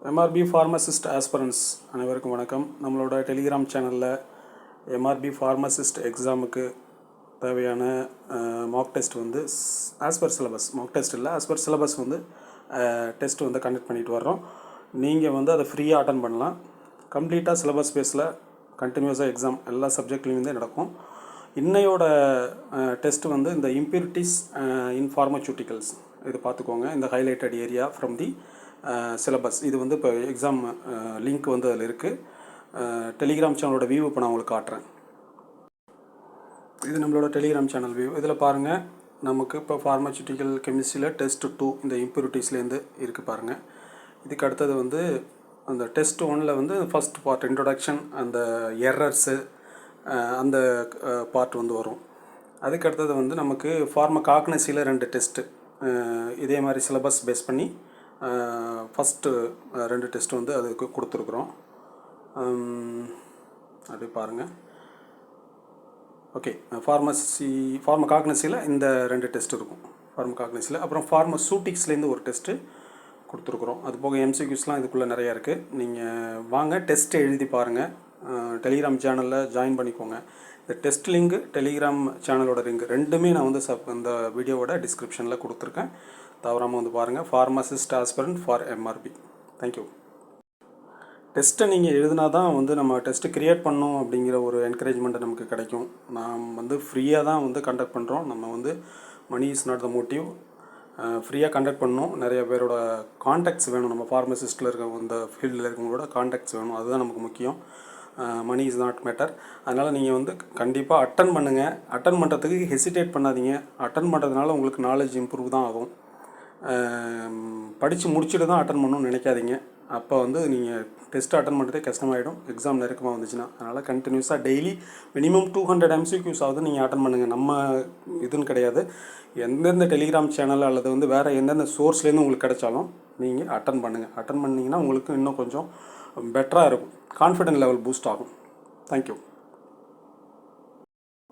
MRP pharmacist ஆஸ்பரன்ஸ் அனைவருக்கும் வணக்கம். நம்மளோட டெலிகிராம் சேனலில் எம்ஆர்பி ஃபார்மசிஸ்ட் எக்ஸாமுக்கு தேவையான மாக் டெஸ்ட் வந்து ஆஸ்பர் சிலபஸ், மாக் டெஸ்ட் இல்லை ஆஸ்பர் சிலபஸ் வந்து டெஸ்ட் வந்து கண்டக்ட் பண்ணிட்டு வர்றோம். நீங்கள் வந்து அதை ஃப்ரீயாக அட்டன் பண்ணலாம். கம்ப்ளீட்டாக சிலபஸ் பேஸில் கண்டினியூஸாக எக்ஸாம் எல்லா சப்ஜெக்ட்லேயுமே நடக்கும். இன்னையோட டெஸ்ட் வந்து இந்த இம்பியூரிட்டிஸ் இன் ஃபார்மசூட்டிக்கல்ஸ், இது பார்த்துக்கோங்க. இந்த highlighted area from the syllabus. இது வந்து இப்போ எக்ஸாம் லிங்க் வந்து அதில் இருக்குது. டெலிகிராம் சேனலோட வியூ இப்போ நான் உங்களுக்கு காட்டுறேன். இது நம்மளோட டெலிகிராம் சேனல் வியூ. இதில் பாருங்கள், நமக்கு இப்போ ஃபார்மசூட்டிக்கல் கெமிஸ்ட்ரியில் டெஸ்ட் 2 இந்த இம்பியூரிட்டிஸ்லேருந்து இருக்குது பாருங்கள். இதுக்கு அடுத்தது வந்து அந்த டெஸ்ட் 1ல் வந்து ஃபஸ்ட் பார்ட் இன்ட்ரொடக்ஷன், அந்த எரர்ஸு, அந்த பார்ட் வந்து வரும். அதுக்கு அடுத்தது வந்து நமக்கு ஃபார்மகாக்னசியில் 2 டெஸ்ட்டு இதே மாதிரி சிலபஸ் பேஸ் பண்ணி ஃபஸ்ட்டு 2 டெஸ்ட் வந்து அதுக்கு கொடுத்துருக்குறோம். அது பாருங்கள். ஓகே, ஃபார்மகாக்னசியில் இந்த 2 டெஸ்ட் இருக்கும். ஃபார்மகாக்னசியில் அப்புறம் ஃபார்மசூட்டிக்ஸ்லேருந்து ஒரு டெஸ்ட்டு கொடுத்துருக்குறோம். அது போக எம்சிக்யூஸ்லாம் இதுக்குள்ளே நிறையா இருக்குது. நீங்கள் வாங்க டெஸ்ட்டு எழுதி பாருங்கள். டெலிகிராம் சேனலில் ஜாயின் பண்ணிக்கோங்க. இந்த டெஸ்ட் லிங்க், டெலிகிராம் சேனலோட லிங்க் ரெண்டுமே நான் வந்து இந்த வீடியோவோட டிஸ்கிரிப்ஷனில் கொடுத்துருக்கேன். தவறாமல் வந்து பாருங்கள். Pharmacist aspirant for MRP. Thank you. டெஸ்ட்டை நீங்கள் எழுதினா தான் வந்து நம்ம டெஸ்ட்டு க்ரியேட் பண்ணோம் அப்படிங்கிற ஒரு என்கரேஜ்மெண்ட்டு நமக்கு கிடைக்கும். நாம் வந்து ஃப்ரீயாக தான் வந்து கண்டக்ட் பண்ணுறோம். நம்ம வந்து money is not the motive. ஃப்ரீயாக கண்டக்ட் பண்ணணும். நிறைய பேரோட கான்டாக்ட்ஸ் வேணும். நம்ம ஃபார்மசிஸ்ட்டில் இருக்க இந்த ஃபீல்டில் இருக்கவங்களோட கான்டாக்ட்ஸ் வேணும். அதுதான் நமக்கு முக்கியம். Money is not matter. அதனால் நீங்கள் வந்து கண்டிப்பாக அட்டன் பண்ணுங்கள். அட்டன் பண்ணுறதுக்கு ஹெசிடேட் பண்ணாதீங்க. அட்டன் பண்ணுறதுனால உங்களுக்கு நாலேஜ் இம்ப்ரூவ் தான் ஆகும். படித்து முடிச்சுட்டு தான் அட்டன் பண்ணணும்னு நினைக்காதீங்க. அப்போ வந்து நீங்கள் டெஸ்ட்டு அட்டன் பண்ணுறதே கஷ்டமாயிடும், எக்ஸாம் நெருக்கமாக வந்துச்சுன்னா. அதனால் கண்டினியூஸாக டெய்லி மினிமம் 200 MCQs ஆகுது நீங்கள் அட்டன் பண்ணுங்கள். நம்ம இதுன்னு கிடையாது. எந்தெந்த டெலிகிராம் சேனல் அல்லது வந்து வேறு எந்தெந்த சோர்ஸ்லேருந்து உங்களுக்கு கிடைச்சாலும் நீங்கள் அட்டன் பண்ணுங்கள். அட்டன் பண்ணிங்கன்னா உங்களுக்கு இன்னும் கொஞ்சம் பெட்டராக இருக்கும். கான்ஃபிடென்ட் லெவல் பூஸ்ட் ஆகும். தேங்க்யூ.